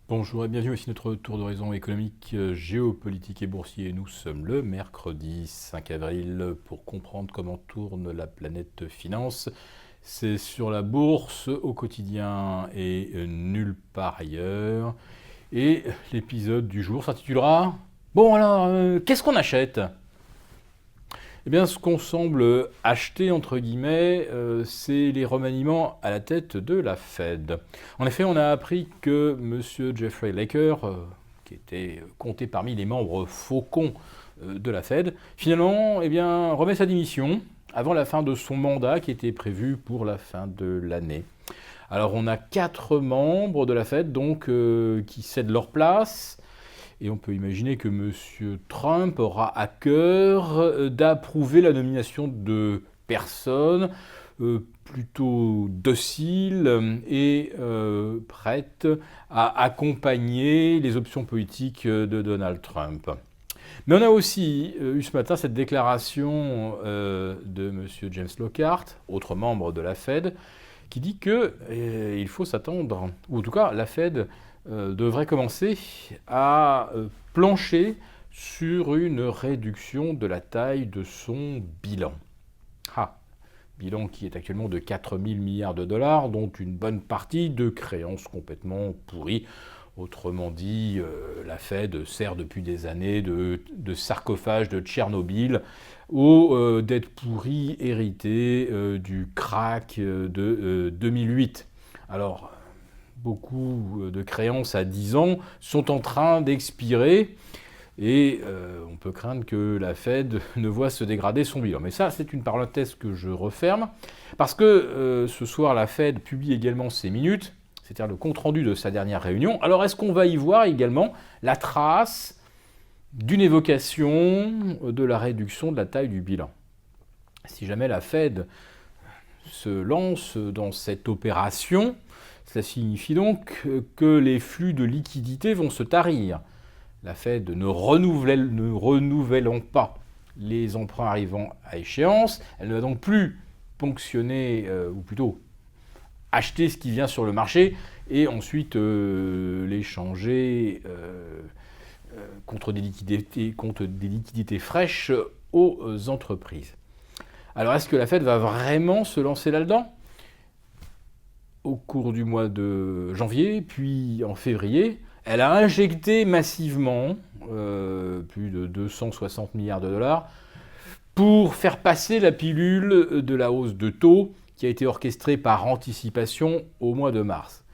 Bonjour et bienvenue, voici notre tour d'horizon économique, géopolitique et boursier. Nous sommes le mercredi 5 avril pour comprendre comment tourne la planète finance. C'est sur la bourse au quotidien et nulle part ailleurs. Et l'épisode du jour s'intitulera « Bon alors, qu'est-ce qu'on achète ?» Eh bien, ce qu'on semble acheter, entre guillemets, c'est les remaniements à la tête de la Fed. En effet, on a appris que M. Jeffrey Laker, qui était compté parmi les membres faucons de la Fed, finalement, eh bien, remet sa démission avant la fin de son mandat qui était prévu pour la fin de l'année. Alors, on a 4 membres de la Fed donc, qui cèdent leur place. Et on peut imaginer que M. Trump aura à cœur d'approuver la nomination de personnes plutôt dociles et prêtes à accompagner les options politiques de Donald Trump. Mais on a aussi eu ce matin cette déclaration de M. James Lockhart, autre membre de la Fed, qui dit qu'il faut s'attendre, ou en tout cas la Fed devrait commencer à plancher sur une réduction de la taille de son bilan. Bilan qui est actuellement de 4 000 milliards de dollars, dont une bonne partie de créances complètement pourries. Autrement dit, la Fed sert depuis des années de sarcophage de Tchernobyl aux dettes pourries héritées du crack de 2008. Alors, beaucoup de créances à 10 ans sont en train d'expirer et on peut craindre que la Fed ne voit se dégrader son bilan. Mais ça, c'est une parenthèse que je referme, parce que ce soir, la Fed publie également ses minutes, c'est-à-dire le compte-rendu de sa dernière réunion. Alors, est-ce qu'on va y voir également la trace d'une évocation de la réduction de la taille du bilan? Si jamais la Fed se lance dans cette opération, cela signifie donc que les flux de liquidités vont se tarir. La Fed ne renouvelant pas les emprunts arrivant à échéance, elle ne va donc plus ponctionner, ou plutôt acheter ce qui vient sur le marché et ensuite l'échanger contre des liquidités fraîches aux entreprises. Alors est-ce que la Fed va vraiment se lancer là-dedans ? Au cours du mois de janvier, puis en février, elle a injecté massivement plus de 260 milliards de dollars pour faire passer la pilule de la hausse de taux qui a été orchestrée par anticipation au mois de mars.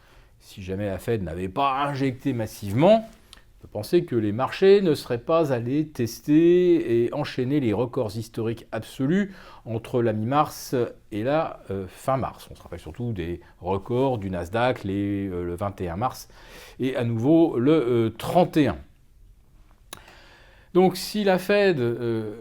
Si jamais la Fed n'avait pas injecté massivement, on peut penser que les marchés ne seraient pas allés tester et enchaîner les records historiques absolus entre la mi-mars et la fin mars. On se rappelle surtout des records du Nasdaq le 21 mars et à nouveau le 31. Donc si la Fed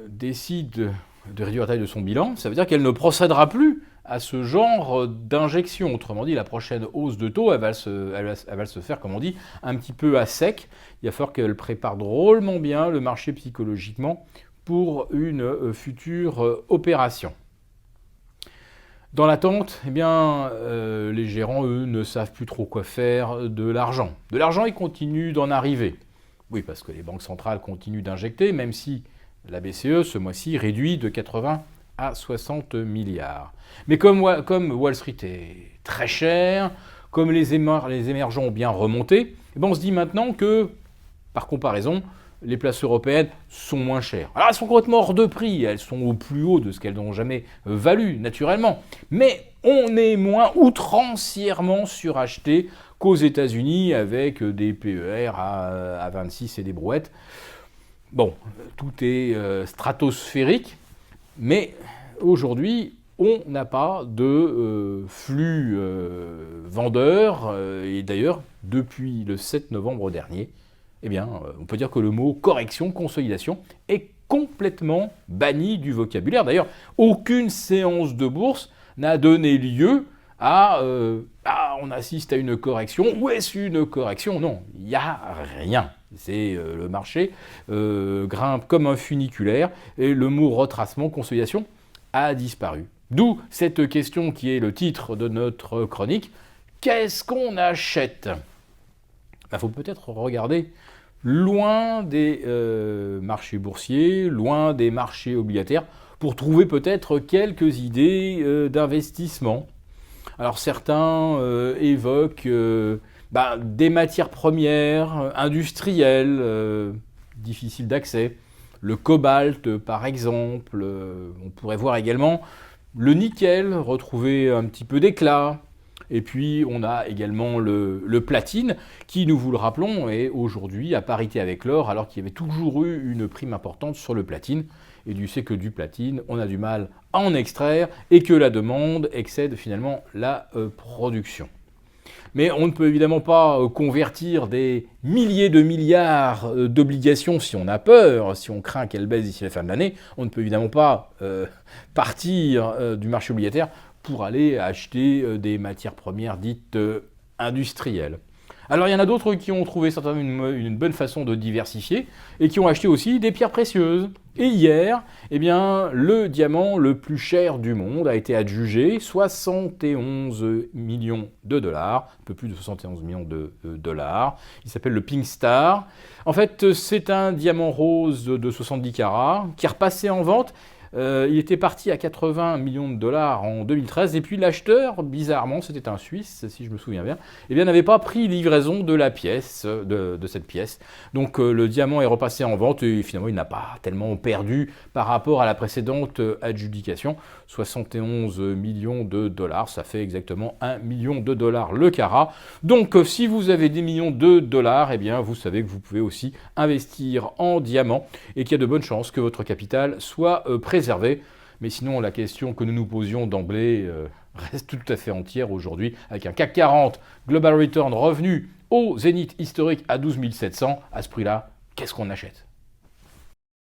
décide de réduire la taille de son bilan, ça veut dire qu'elle ne procédera plus à ce genre d'injection. Autrement dit, la prochaine hausse de taux, elle va se faire, comme on dit, un petit peu à sec. Il va falloir qu'elle prépare drôlement bien le marché psychologiquement pour une future opération. Dans l'attente, eh bien, les gérants, eux, ne savent plus trop quoi faire de l'argent. De l'argent, il continue d'en arriver. Oui, parce que les banques centrales continuent d'injecter, même si la BCE, ce mois-ci, réduit de 80 à 60 milliards. Mais comme Wall Street est très cher, comme les émergents ont bien remonté, eh ben on se dit maintenant que, par comparaison, les places européennes sont moins chères. Alors elles sont complètement hors de prix, elles sont au plus haut de ce qu'elles n'ont jamais valu, naturellement. Mais on est moins outrancièrement suracheté qu'aux États-Unis avec des PER à 26 et des brouettes. Bon, tout est stratosphérique, mais aujourd'hui, on n'a pas de flux vendeurs. Et d'ailleurs, depuis le 7 novembre dernier, eh bien, on peut dire que le mot correction, consolidation est complètement banni du vocabulaire. D'ailleurs, aucune séance de bourse n'a donné lieu à on assiste à une correction. Où est-ce une correction? Non, il n'y a rien. C'est le marché grimpe comme un funiculaire et le mot retracement, consolidation a disparu. D'où cette question qui est le titre de notre chronique. Qu'est-ce qu'on achète? il faut peut-être regarder loin des marchés boursiers, loin des marchés obligataires, pour trouver peut-être quelques idées d'investissement. Alors certains évoquent des matières premières industrielles, difficiles d'accès. Le cobalt, par exemple. On pourrait voir également le nickel, retrouver un petit peu d'éclat. Et puis, on a également le platine, qui, nous vous le rappelons, est aujourd'hui à parité avec l'or, alors qu'il y avait toujours eu une prime importante sur le platine. Et du fait que du platine, on a du mal à en extraire, et que la demande excède finalement la production. Mais on ne peut évidemment pas convertir des milliers de milliards d'obligations si on a peur, si on craint qu'elles baissent d'ici la fin de l'année. On ne peut évidemment pas partir du marché obligataire pour aller acheter des matières premières dites industrielles. Alors il y en a d'autres qui ont trouvé certainement une bonne façon de diversifier et qui ont acheté aussi des pierres précieuses. Et hier, le diamant le plus cher du monde a été adjugé 71 millions de dollars, un peu plus de 71 millions de dollars. Il s'appelle le Pink Star. En fait, c'est un diamant rose de 70 carats qui est repassé en vente. Il était parti à 80 millions de dollars en 2013 et puis l'acheteur, bizarrement, c'était un Suisse, si je me souviens bien, n'avait pas pris livraison de la pièce, de cette pièce. Donc le diamant est repassé en vente et finalement il n'a pas tellement perdu par rapport à la précédente adjudication. 71 millions de dollars, ça fait exactement 1 million de dollars le carat. Donc si vous avez des millions de dollars, vous savez que vous pouvez aussi investir en diamant et qu'il y a de bonnes chances que votre capital soit préservé. Mais sinon, la question que nous nous posions d'emblée reste tout à fait entière aujourd'hui, avec un CAC 40 Global Return revenu au zénith historique à 12 700. À ce prix-là, qu'est-ce qu'on achète ?